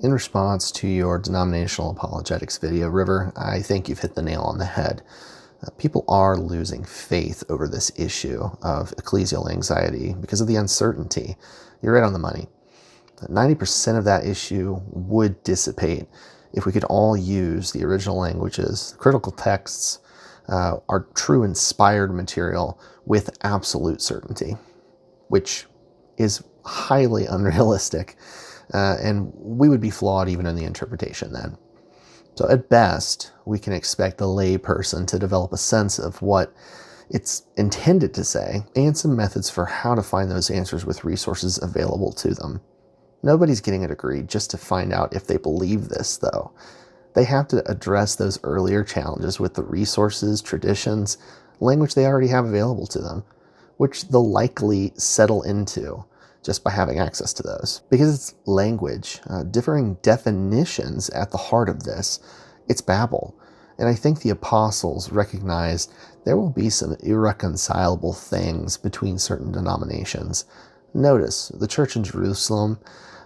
In response to your denominational apologetics video, River, I think you've hit the nail on the head. People are losing faith over this issue of ecclesial anxiety because of the uncertainty. You're right on the money. 90% of that issue would dissipate if we could all use the original languages, critical texts, our true inspired material with absolute certainty, which is highly unrealistic, and we would be flawed even in the interpretation then. So at best, we can expect the lay person to develop a sense of what it's intended to say and some methods for how to find those answers with resources available to them. Nobody's getting a degree just to find out if they believe this, though. They have to address those earlier challenges with the resources, traditions, language they already have available to them, which they'll likely settle into just by having access to those. Because it's language, differing definitions at the heart of this, it's Babel. And I think the apostles recognized there will be some irreconcilable things between certain denominations. Notice, the church in Jerusalem,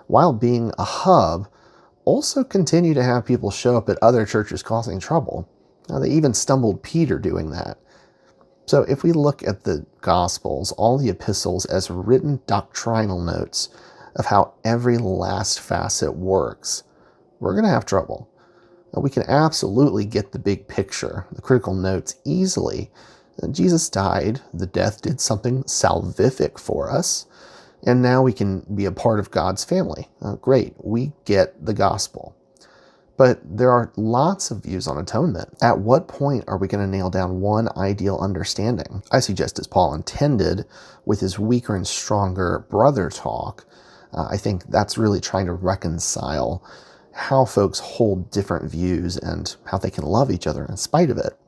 while being a hub, also continue to have people show up at other churches causing trouble. Now, they even stumbled Peter doing that. So if we look at the Gospels, all the epistles as written doctrinal notes of how every last facet works, we're going to have trouble. Now, we can absolutely get the big picture, the critical notes easily. Jesus died, the death did something salvific for us, and now we can be a part of God's family. Great, we get the gospel. But there are lots of views on atonement. At what point are we going to nail down one ideal understanding? I suggest, as Paul intended with his weaker and stronger brother talk, I think that's really trying to reconcile how folks hold different views and how they can love each other in spite of it.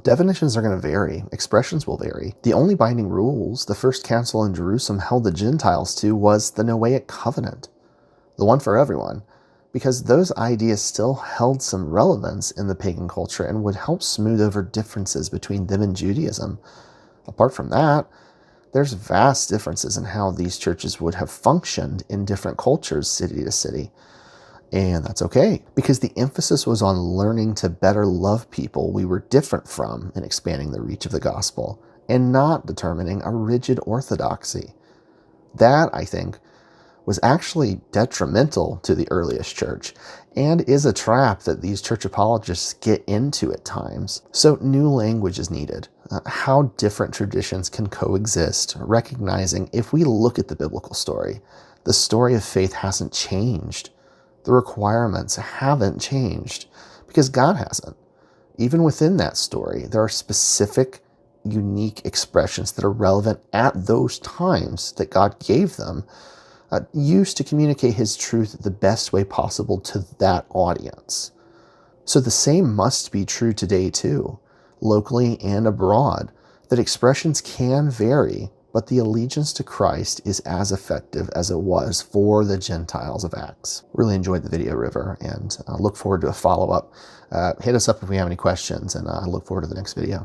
Definitions are going to vary. Expressions will vary. The only binding rules the first council in Jerusalem held the Gentiles to was the Noahic covenant, the one for everyone, because those ideas still held some relevance in the pagan culture and would help smooth over differences between them and Judaism. Apart from that, there's vast differences in how these churches would have functioned in different cultures, city to city. And that's okay, because the emphasis was on learning to better love people we were different from and expanding the reach of the gospel, and not determining a rigid orthodoxy. That, I think, was actually detrimental to the earliest church, and is a trap that these church apologists get into at times. So new language is needed. How different traditions can coexist, recognizing if we look at the biblical story, the story of faith hasn't changed. The requirements haven't changed because God hasn't. Even within that story, there are specific, unique expressions that are relevant at those times that God gave them, used to communicate his truth the best way possible to that audience. So the same must be true today too, locally and abroad, that expressions can vary, but the allegiance to Christ is as effective as it was for the Gentiles of Acts. Really enjoyed the video, River, and look forward to a follow-up. Hit us up if we have any questions, and I look forward to the next video.